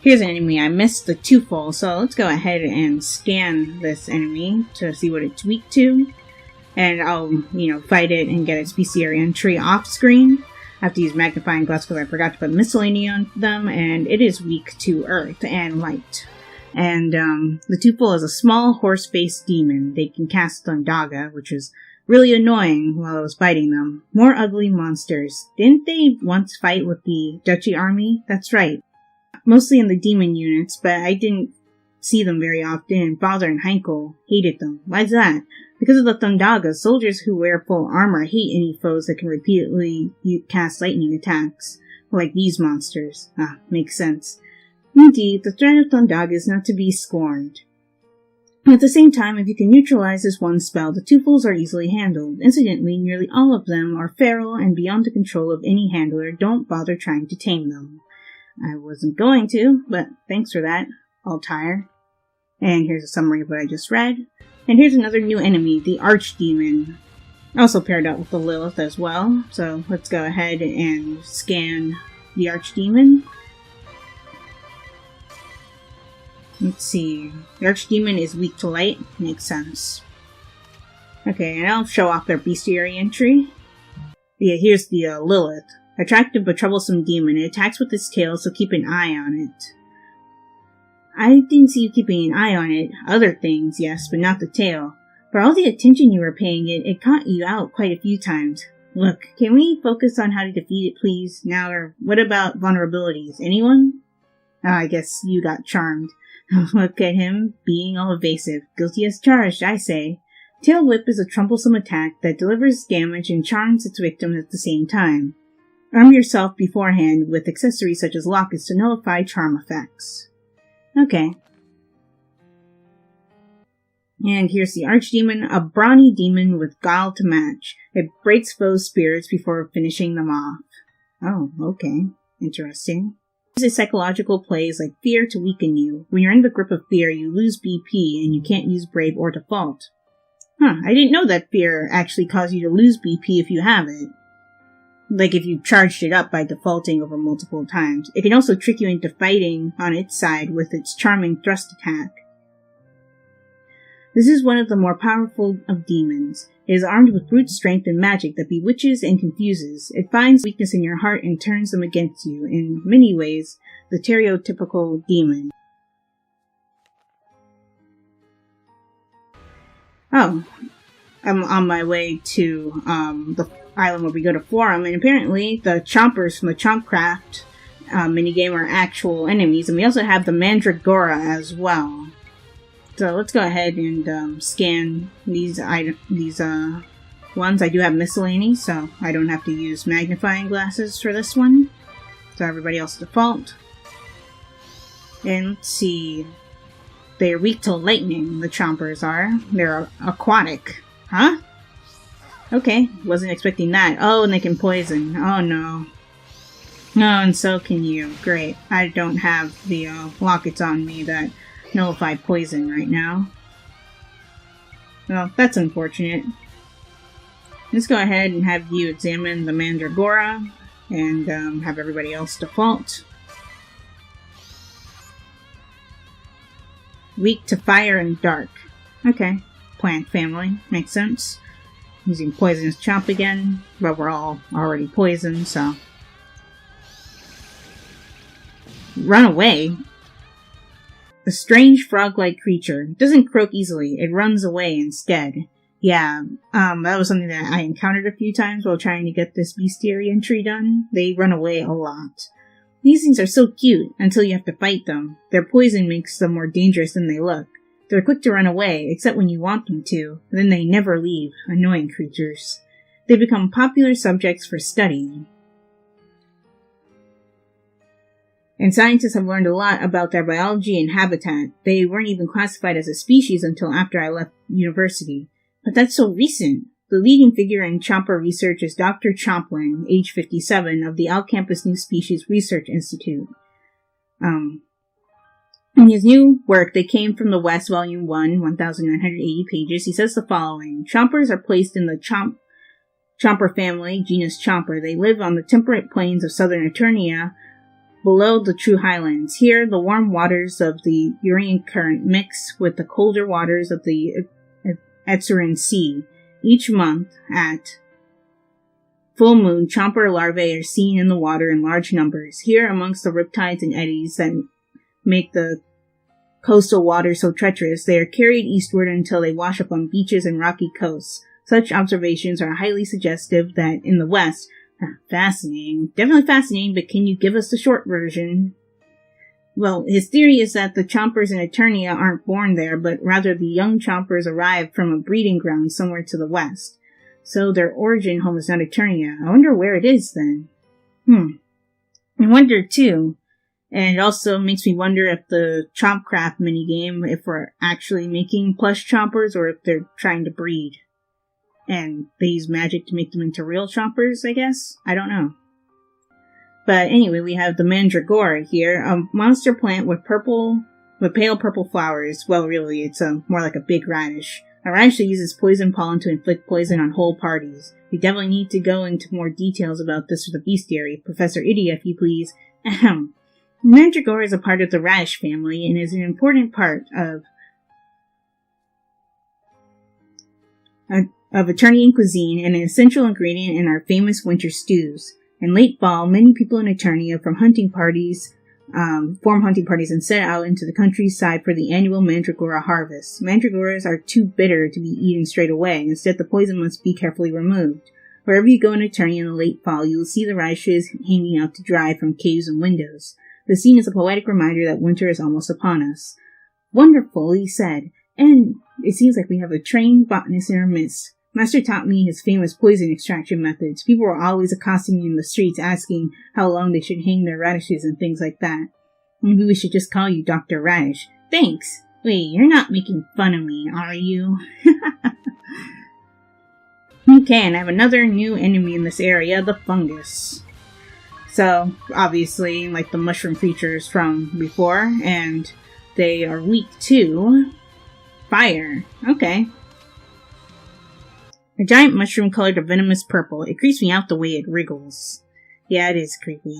Here's an enemy I missed, the Twofold, so let's go ahead and scan this enemy to see what it's weak to. And I'll, fight it and get its bestiary entry off screen. I have to use magnifying glass because I forgot to put miscellany on them, and it is weak to earth and light. And the Twofold is a small horse-faced demon. They can cast Thundaga, which is really annoying while I was fighting them. More ugly monsters. Didn't they once fight with the Duchy army? That's right. Mostly in the demon units, but I didn't see them very often, and Father and Heinkel hated them. Why's that? Because of the Thundaga, soldiers who wear full armor hate any foes that can repeatedly cast lightning attacks, like these monsters. Makes sense. Indeed, the threat of Thundaga is not to be scorned. At the same time, if you can neutralize this one spell, the Twofolds are easily handled. Incidentally, nearly all of them are feral and beyond the control of any handler. Don't bother trying to tame them. I wasn't going to, but thanks for that, Altair. And here's a summary of what I just read. And here's another new enemy, the Archdemon. Also paired up with the Lilith as well. So let's go ahead and scan the Archdemon. Let's see. The Archdemon is weak to light. Makes sense. Okay, and I'll show off their bestiary entry. Yeah, here's the Lilith. Attractive but troublesome demon. It attacks with its tail, so keep an eye on it. I didn't see you keeping an eye on it. Other things, yes, but not the tail. For all the attention you were paying it, it caught you out quite a few times. Look, can we focus on how to defeat it, please? Now, or what about vulnerabilities? Anyone? I guess you got charmed. Look at him, being all evasive. Guilty as charged, I say. Tail Whip is a troublesome attack that delivers damage and charms its victim at the same time. Arm yourself beforehand with accessories such as lockets to nullify charm effects. Okay. And here's the Archdemon, a brawny demon with guile to match. It breaks foes' spirits before finishing them off. Oh, okay. Interesting. Uses psychological plays like fear to weaken you. When you're in the grip of fear, you lose BP and you can't use Brave or Default. I didn't know that fear actually caused you to lose BP if you have it. Like if you charged it up by defaulting over multiple times. It can also trick you into fighting on its side with its charming thrust attack. This is one of the more powerful of demons. It is armed with brute strength and magic that bewitches and confuses. It finds weakness in your heart and turns them against you. In many ways, the stereotypical demon. Oh, I'm on my way to the island where we go to Forum, and apparently the Chompers from the Chompcraft minigame are actual enemies, and we also have the Mandragora as well. So let's go ahead and scan these ones. I do have miscellany, so I don't have to use magnifying glasses for this one. So everybody else default. And let's see. They're weak to lightning, the Chompers are. They're aquatic. Huh? Okay, wasn't expecting that. Oh, and they can poison. Oh no. No, and so can you. Great. I don't have the lockets on me that nullify poison right now. Well, that's unfortunate. Let's go ahead and have you examine the Mandragora and have everybody else default. Weak to fire and dark. Okay. Plant family. Makes sense. Using Poisonous Chomp again, but we're all already poisoned, so... Run away? A strange frog-like creature. Doesn't croak easily. It runs away instead. Yeah, that was something that I encountered a few times while trying to get this bestiary entry done. They run away a lot. These things are so cute until you have to fight them. Their poison makes them more dangerous than they look. They're quick to run away, except when you want them to, and then they never leave. Annoying creatures. They become popular subjects for studying. And scientists have learned a lot about their biology and habitat. They weren't even classified as a species until after I left university. But that's so recent. The leading figure in Chomper research is Dr. Chomplin, age 57, of the All-Campus New Species Research Institute. In his new work, They Came from the West, Volume 1, 1,980 pages, he says the following. Chompers are placed in the Chomper family, genus Chomper. They live on the temperate plains of southern Eternia, below the true highlands. Here, the warm waters of the Urian current mix with the colder waters of the Etzerin Sea. Each month, at full moon, chomper larvae are seen in the water in large numbers. Here, amongst the riptides and eddies that make the coastal waters so treacherous, they are carried eastward until they wash up on beaches and rocky coasts. Such observations are highly suggestive that in the west, fascinating, definitely fascinating, but can you give us the short version? Well, his theory is that the chompers in Eternia aren't born there, but rather the young chompers arrived from a breeding ground somewhere to the west. So their origin home is not Eternia. I wonder where it is then. I wonder too. And it also makes me wonder if the Chompcraft minigame, if we're actually making plush chompers or if they're trying to breed. And they use magic to make them into real chompers, I guess? I don't know. But anyway, we have the Mandragora here, a monster plant with pale purple flowers. Well, really, it's more like a big radish. A radish that uses poison pollen to inflict poison on whole parties. We definitely need to go into more details about this with the Bestiary. Professor Idia, if you please. Ahem. Mandragora is a part of the radish family and is an important part of Eternian cuisine and an essential ingredient in our famous winter stews. In late fall, many people in Eternia form hunting parties and set out into the countryside for the annual Mandragora harvest. Mandragoras are too bitter to be eaten straight away. Instead, the poison must be carefully removed. Wherever you go in Eternia in the late fall, you will see the radishes hanging out to dry from caves and windows. The scene is a poetic reminder that winter is almost upon us. Wonderful, he said, and it seems like we have a trained botanist in our midst. Master taught me his famous poison extraction methods. People were always accosting me in the streets asking how long they should hang their radishes and things like that. Maybe we should just call you Dr. Radish. Thanks. Wait, you're not making fun of me, are you? Okay, and I have another new enemy in this area, the fungus. So, obviously, like the mushroom creatures from before, and they are weak to fire. Okay. A giant mushroom colored a venomous purple. It creeps me out the way it wriggles. Yeah, it is creepy.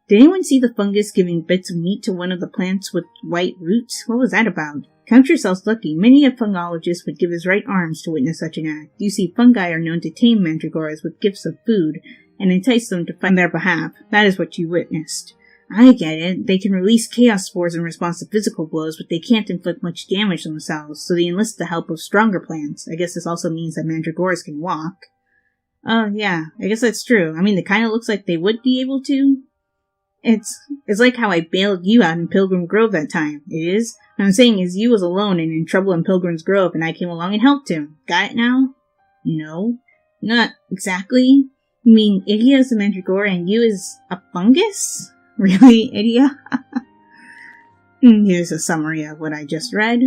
Did anyone see the fungus giving bits of meat to one of the plants with white roots? What was that about? Count yourselves lucky. Many a fungologist would give his right arms to witness such an act. You see, fungi are known to tame mandragoras with gifts of food and entice them to fight on their behalf. That is what you witnessed. I get it. They can release chaos spores in response to physical blows, but they can't inflict much damage themselves, so they enlist the help of stronger plants. I guess this also means that mandragoras can walk. Oh, yeah, I guess that's true. I mean, it kind of looks like they would be able to. It's like how I bailed you out in Pilgrim Grove that time. It is. What I'm saying is you was alone and in trouble in Pilgrim's Grove, and I came along and helped him. Got it now? No. Not exactly. You mean Idia is a mandragora and you is a fungus? Really, Idia? Here's a summary of what I just read.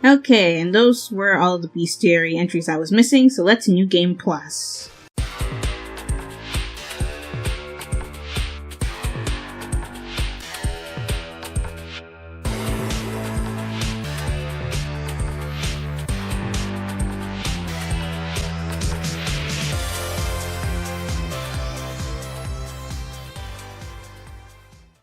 Okay, and those were all the Bestiary entries I was missing, so let's New Game Plus.